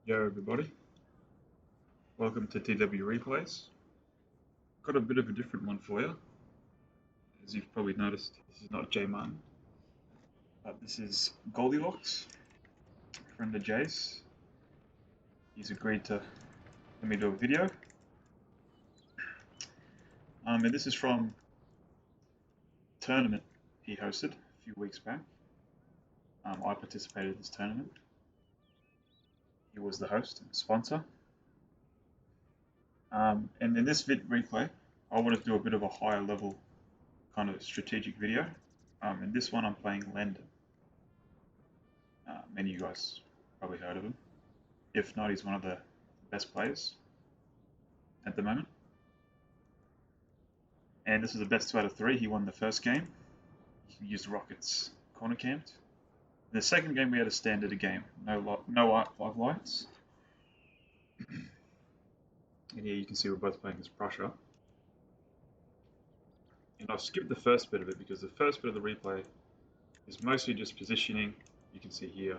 Yo everybody, welcome to TW Replays. Got a bit of a different one for you. As you've probably noticed, this is not J Martin, but this is Goldilocks, friend of Jay's. He's agreed to let me do a video. And this is from a tournament he hosted a few weeks back. I participated in this tournament. He was the host and sponsor. And in this replay, I wanted to do a bit of a higher level kind of strategic video. In this one, I'm playing lendon. Many of you guys probably heard of him. If not, he's one of the best players at the moment. And this is a best 2 out of 3. He won the first game. He used rockets corner camped. In the second game, we had a standard game. No art 5 lights. And here you can see we're both playing as Prussia. And I've skipped the first bit of it because the first bit of the replay is mostly just positioning. You can see here,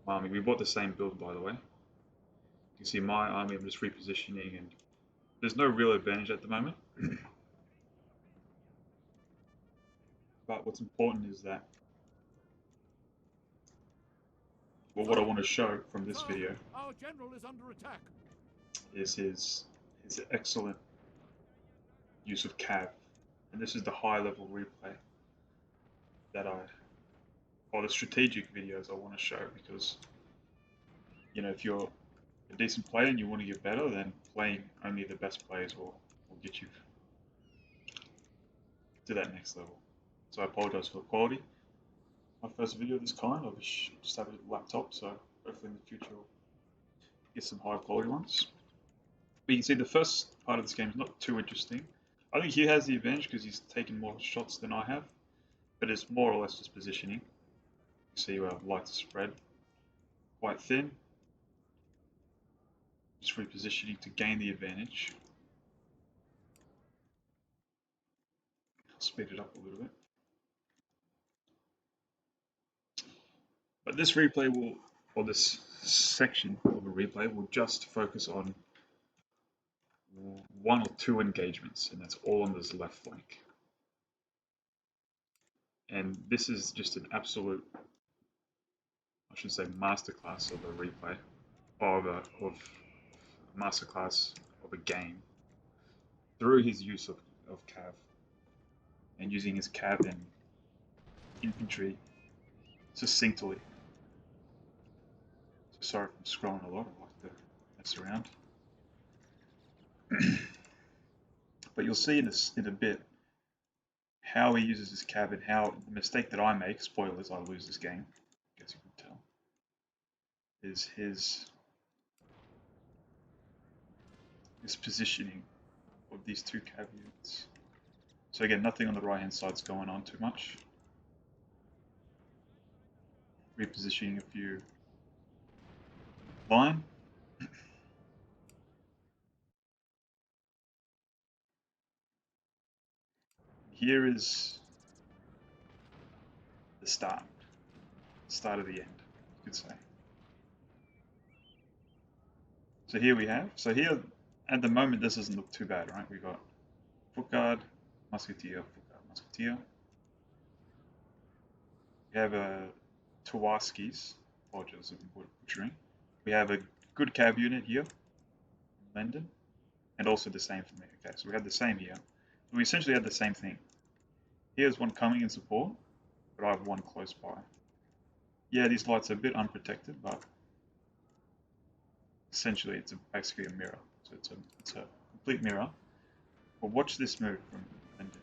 my army. We bought the same build, by the way. You can see my army, I'm just repositioning, and there's no real advantage at the moment. But what's important is that, well, what I want to show from this video Our general is under attack. is his excellent use of cav. And this is the high level replay that or the strategic videos I want to show, because, you know, if you're a decent player and you want to get better, then playing only the best players will get you to that next level. So I apologize for the quality. My first video of this kind, I just have a laptop, so hopefully in the future I'll get some high quality ones. But you can see the first part of this game is not too interesting. I think he has the advantage because he's taken more shots than I have, but it's more or less just positioning. You see lights spread quite thin. Just repositioning to gain the advantage. I'll speed it up a little bit. But this replay will, or this section of a replay will just focus on 1 or 2 engagements, and that's all on this left flank. And this is just an absolute, I should say, masterclass of a replay, of a masterclass of a game through his use of cav and using his cav and infantry succinctly. So sorry if I'm scrolling a lot, I like to mess around. But you'll see in a bit how he uses his cav and how the mistake that I make, spoilers, I lose this game, I guess you can tell, is his positioning of these 2 cav units. So again, nothing on the right hand side is going on too much. Repositioning a few line. Here is the start of the end, you could say. So here we have, here at the moment this doesn't look too bad, right? We've got foot guard, musketeer, foot guard, musketeer. We have a Tawaskis, apologize if I'm butchering. We have a good cav unit here, lendon, and also the same for me. Okay, so we have the same here. We essentially have the same thing. Here's one coming in support, but I have one close by. Yeah, these lights are a bit unprotected, but essentially it's basically a mirror. So it's a complete mirror. But watch this move from lendon.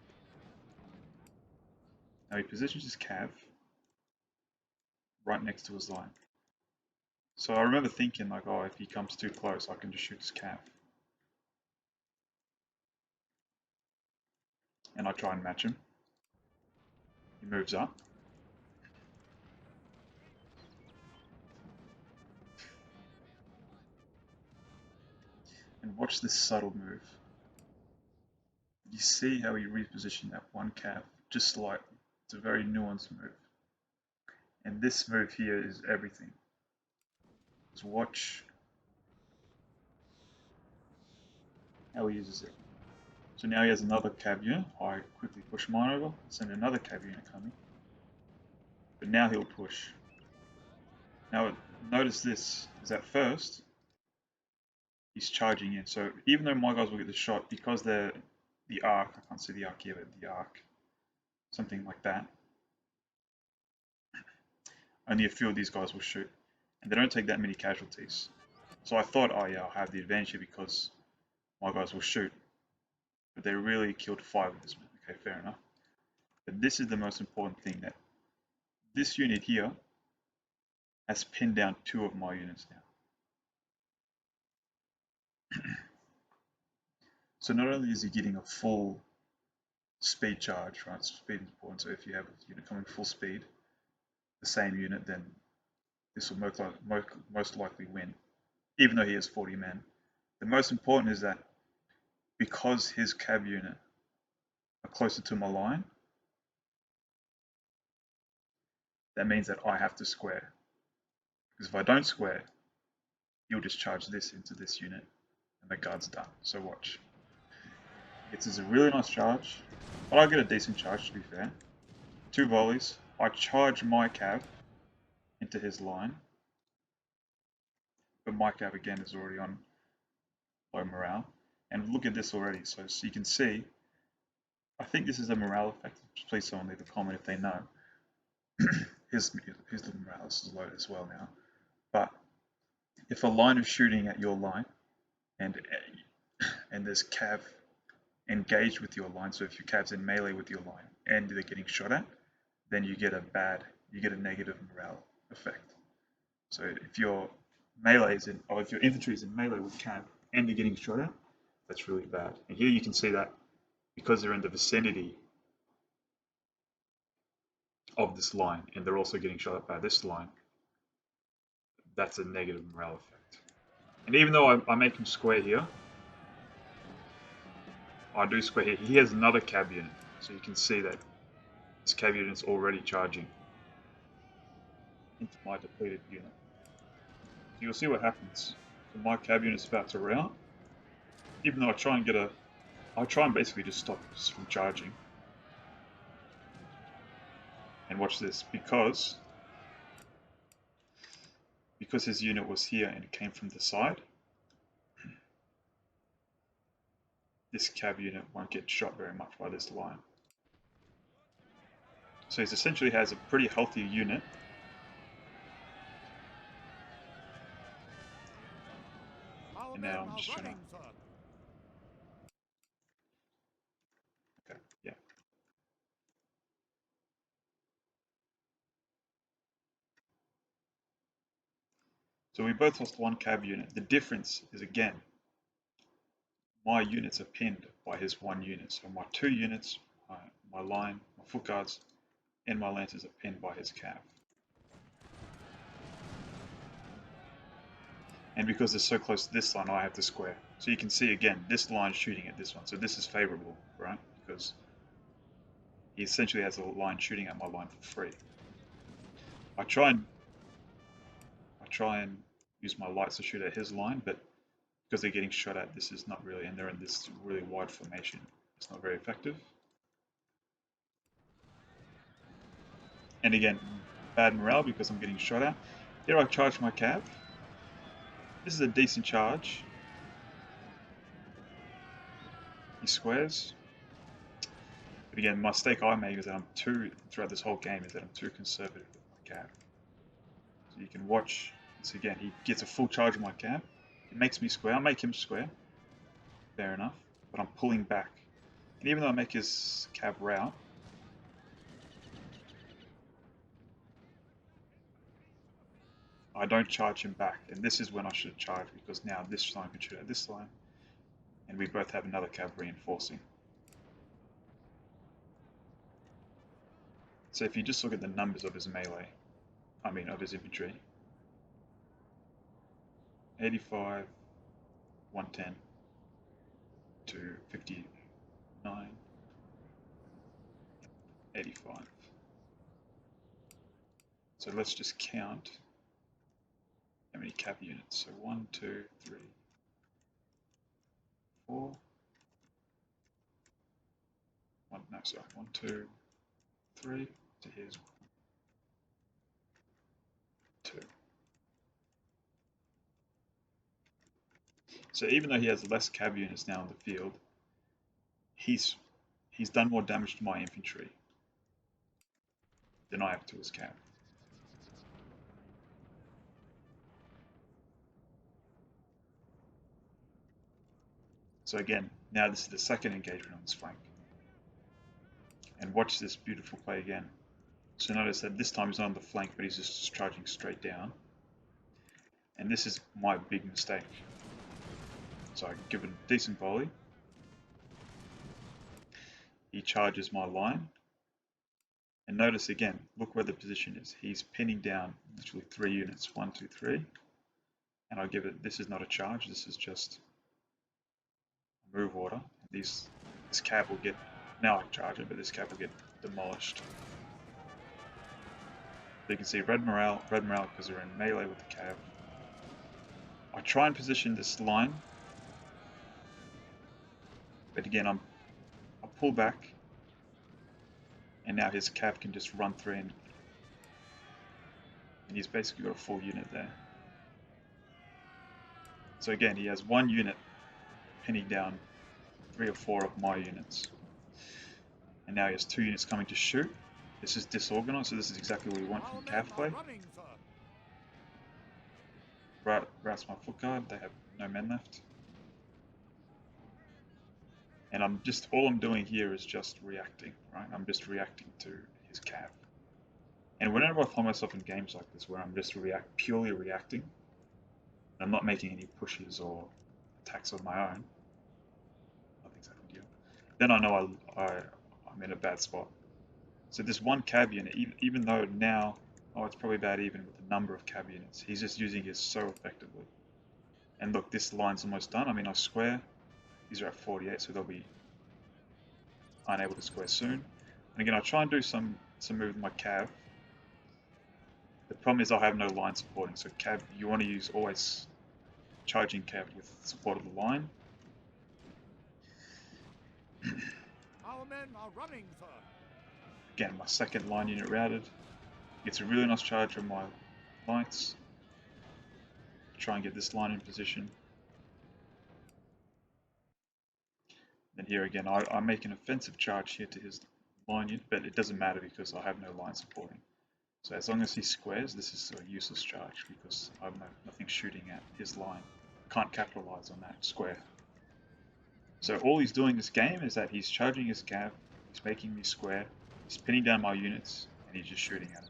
Now he positions his cav right next to his line. So I remember thinking like, oh, if he comes too close, I can just shoot his cav. And I try and match him. He moves up. And watch this subtle move. You see how he repositioned that one cav just slightly. It's a very nuanced move. And this move here is everything. Just watch how he uses it. So now he has another cab unit. I quickly push mine over, send another cab unit coming. But now he'll push. Now notice this, is at first, he's charging in. So even though my guys will get the shot, because they're the arc, I can't see the arc here, but the arc, something like that, only a few of these guys will shoot. And they don't take that many casualties. So I thought, oh yeah, I'll have the advantage here because my guys will shoot. But they really killed 5 of this man. Okay, fair enough. But this is the most important thing, that this unit here has pinned down 2 of my units now. So not only is he getting a full speed charge, right? Speed is important. So if you have a unit coming full speed, the same unit, then this will most likely win, even though he has 40 men. The most important is that because his cab unit are closer to my line, that means that I have to square. Because if I don't square, he'll just charge this into this unit, and the guard's done. So watch. It's a really nice charge, but I get a decent charge to be fair. 2 volleys. I charge my cab into his line, but my cab again is already on low morale. And look at this already. So you can see, I think this is a morale effect. Please someone leave a comment if they know. Here's the morale. This is low as well now. But if a line is shooting at your line, and there's cav engaged with your line, so if your cav's in melee with your line and they're getting shot at, then you get a negative morale effect. So if your if your infantry is in melee with cav and they're getting shot at, that's really bad. And here you can see that because they're in the vicinity of this line and they're also getting shot at by this line, that's a negative morale effect. And even though I make him square here, I do square here, he has another cab unit. So you can see that this cab unit is already charging into my depleted unit. So you'll see what happens. So my cab unit is about to rout. Even though I try and basically just stop this from charging. And watch this, because his unit was here and it came from the side, this cab unit won't get shot very much by this line. So he essentially has a pretty healthy unit. And now I'm just trying to... Okay, yeah. So we both lost 1 cab unit. The difference is, again, my units are pinned by his 1 unit. So my 2 units, my line, my foot guards, and my lancers are pinned by his cab. And because they're so close to this line, I have to square. So you can see again, this line shooting at this one. So this is favorable, right? Because he essentially has a line shooting at my line for free. I try and use my lights to shoot at his line, but because they're getting shot at, this is not really, and they're in this really wide formation, it's not very effective. And again, bad morale because I'm getting shot at. Here I charge my cab. This is a decent charge. He squares. But again, the mistake I make is that throughout this whole game, is that I'm too conservative with my cab. So you can watch this again. He gets a full charge of my cab. It makes me square. I make him square. Fair enough. But I'm pulling back. And even though I make his cab rout, I don't charge him back. And this is when I should charge, because now this line can shoot at this line. And we both have another cab reinforcing. So if you just look at the numbers of his melee, of his infantry, 85, 110 to 59, 85. So let's just count how many cav units? So 1, 2, 3, 4. No, sorry, 1, 2, 3. So here's 2. So even though he has less cav units now in the field, he's done more damage to my infantry than I have to his cav. So again, now this is the second engagement on this flank. And watch this beautiful play again. So notice that this time he's not on the flank, but he's just charging straight down. And this is my big mistake. So I give it a decent volley. He charges my line. And notice again, look where the position is. He's pinning down literally 3 units. 1, 2, 3. And I'll give it, this is not a charge, this is just a move order. This cav will get, now I charge it, but this cav will get demolished. So you can see red morale because they're in melee with the cav. I try and position this line, but again I pull back, and now his cav can just run through and he's basically got a full unit there. So again, he has 1 unit pinning down 3 or 4 of my units. And now he has 2 units coming to shoot. This is disorganized, so this is exactly what we want from cav play. Rouse my foot guard, they have no men left. And all I'm doing here is just reacting, right? I'm just reacting to his cav. And whenever I find myself in games like this where I'm just purely reacting, I'm not making any pushes or attacks of my own, nothing's happened here, then I know I'm in a bad spot. So this 1 cav unit, even though now, it's probably about even with the number of cav units, he's just using his so effectively. And look, this line's almost done. I mean, I square, these are at 48, so they'll be unable to square soon. And again, I'll try and do some move with my cav. The problem is I have no line supporting, so cav, you want to use always charging cav with support of the line. Our men are running, sir. Again, my second line unit routed. Gets a really nice charge from my lights. Try and get this line in position. Then here again, I make an offensive charge here to his line unit, but it doesn't matter because I have no line supporting. So as long as he squares, this is a useless charge because I have nothing shooting at his line. Can't capitalize on that square. So all he's doing this game is that he's charging his cav, he's making me square, he's pinning down my units, and he's just shooting at it.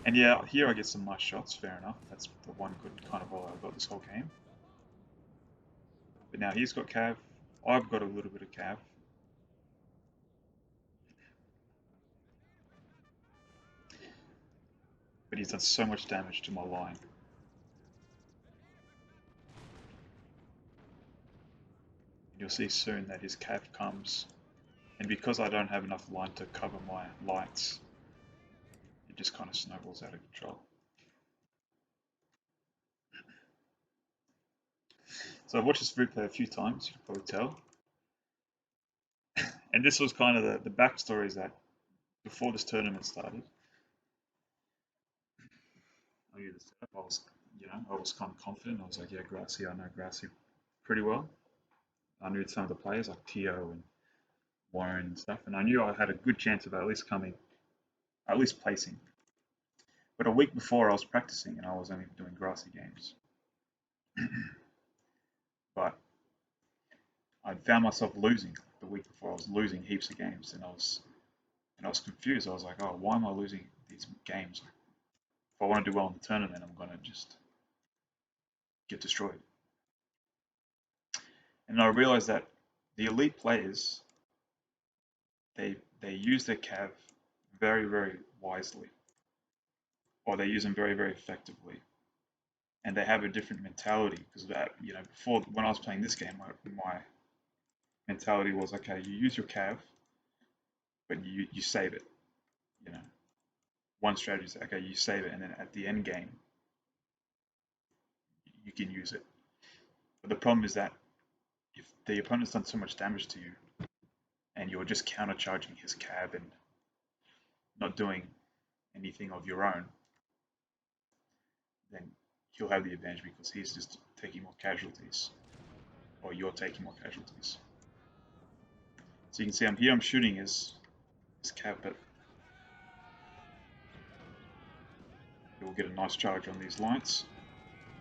And yeah, here I get some nice shots, fair enough. That's the one good kind of volley I've got this whole game. But now he's got cav, I've got a little bit of cav. But he's done so much damage to my line. You'll see soon that his cav comes, and because I don't have enough line to cover my lights, it just kind of snowballs out of control. So I've watched this replay a few times, you can probably tell. And this was kind of the backstory is that before this tournament started, I knew the setup. I was kind of confident. I was like, yeah, Grassy, I know Grassy pretty well. I knew some of the players like Tio and Warren and stuff, and I knew I had a good chance of at least placing. But a week before I was practicing and I was only doing Grassy games. But I found myself losing the week before. I was losing heaps of games, and I was confused. I was like, oh, why am I losing these games? If I want to do well in the tournament, I'm going to just get destroyed. And I realized that the elite players, they use their cav very, very wisely, or they use them very, very effectively, and they have a different mentality because before when I was playing this game, my mentality was, okay, you use your cav, but you save it, one strategy is, okay, you save it, and then at the end game, you can use it. But the problem is that if the opponent's done so much damage to you, and you're just countercharging his cab and not doing anything of your own, then he'll have the advantage because he's just taking more casualties, or you're taking more casualties. So you can see I'm shooting his cab, but he will get a nice charge on these lights.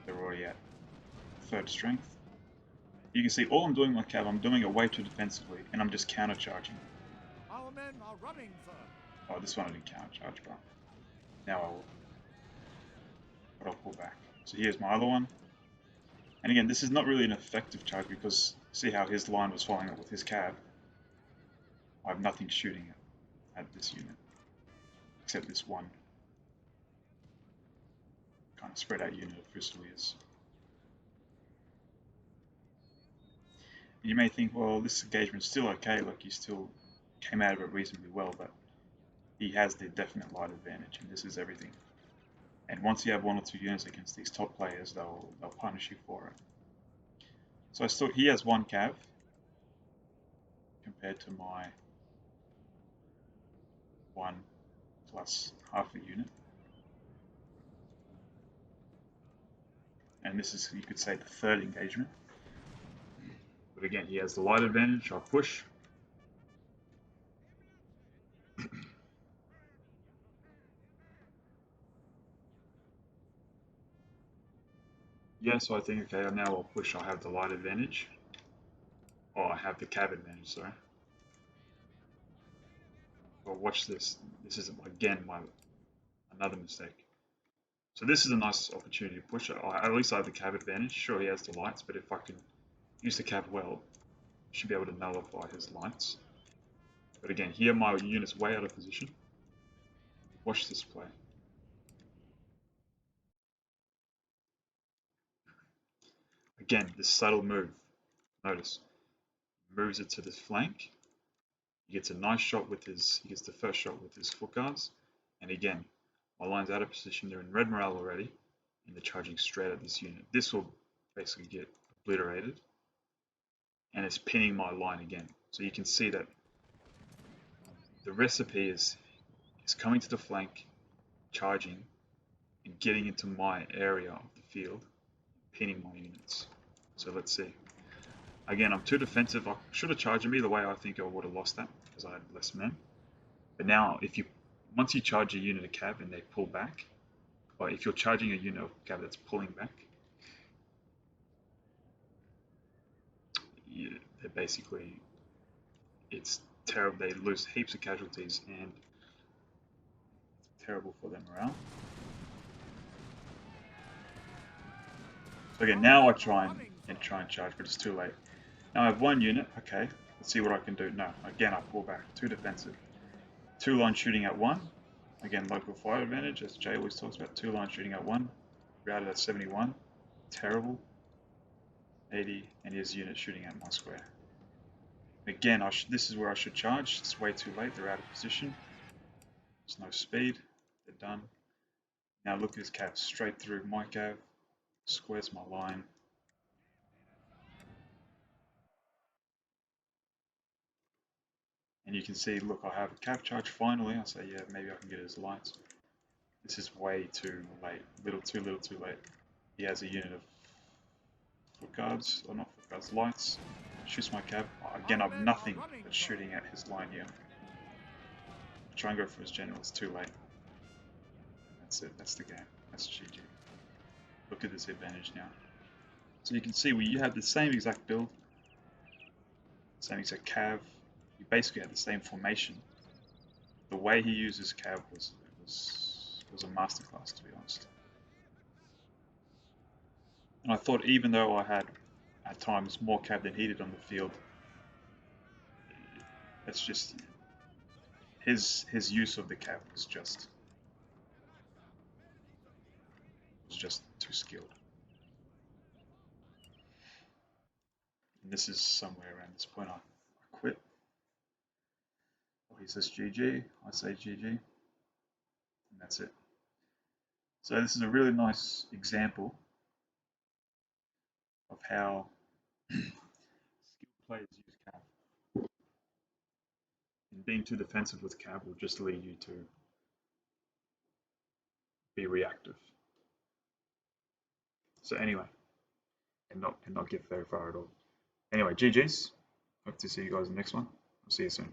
They're already at 3rd strength. You can see all I'm doing with my cab, I'm doing it way too defensively, and I'm just countercharging. Our men are running, sir. Oh, this one I didn't countercharge, but now I will. But I'll pull back. So here's my other one. And again, this is not really an effective charge because see how his line was following up with his cab. I have nothing shooting at this unit, except this one kind of spread out unit of Fusiliers. You may think, well, this engagement's still okay, like he still came out of it reasonably well, but he has the definite light advantage, and this is everything. And once you have 1 or 2 units against these top players, they'll punish you for it. So he has 1 cav compared to my 1 plus half a unit. And this is, you could say, the 3rd engagement. But again, he has the light advantage. I'll push. Yeah, so I think, okay, now I'll push. I'll have the light advantage. Oh, I have the cav advantage, sorry. But watch this. This is, again, another mistake. So this is a nice opportunity to push it. At least I have the cav advantage. Sure, he has the lights, but if I can use the cav well, I should be able to nullify his lights. But again, here my unit's way out of position. Watch this play. Again, this subtle move. Notice, moves it to this flank. He gets a nice shot with he gets the first shot with his foot guards. And again, my line's out of position. They're in red morale already, and they're charging straight at this unit. This will basically get obliterated, and it's pinning my line again. So you can see that the recipe is coming to the flank, charging, and getting into my area of the field, pinning my units. So let's see. Again, I'm too defensive. I should have charged him. Either way, I think I would have lost that because I had less men. But now, once you charge a unit of cab and they pull back, or if you're charging a unit of cab that's pulling back, they're basically, it's terrible. They lose heaps of casualties and it's terrible for their morale. So again, now I try and charge, but it's too late. Now I have 1 unit. Okay, let's see what I can do. No, again I pull back. Too defensive. 2 line shooting at 1. Again, local fire advantage, as Jay always talks about. 2 line shooting at 1. Routed at 71. Terrible. 80, and his unit shooting at my square. Again, this is where I should charge. It's way too late. They're out of position. There's no speed. They're done. Now look at this cav straight through my cav. Squares my line. And you can see, look, I have a cav charge finally. I say, yeah, maybe I can get his lights. This is way too late. Little too late. He has a unit of foot guards, or not foot guards, lights. Shoots my cav. Again, I've nothing but shooting at his line here. Try and go for his general. It's too late. That's it. That's the game. That's GG. Look at this advantage now. So you can see you had the same exact build, same exact cav. You basically had the same formation. The way he uses cav was a masterclass, to be honest. And I thought, even though I had at times more cav than he did on the field, it's just his use of the cav was just too skilled. And this is somewhere around this point I quit. Well, he says GG, I say GG, and That's it. So this is a really nice example of how skilled players use cav. And being too defensive with cav will just lead you to be reactive. So anyway, and not get very far at all. Anyway, GG's. Hope to see you guys in the next one. I'll see you soon.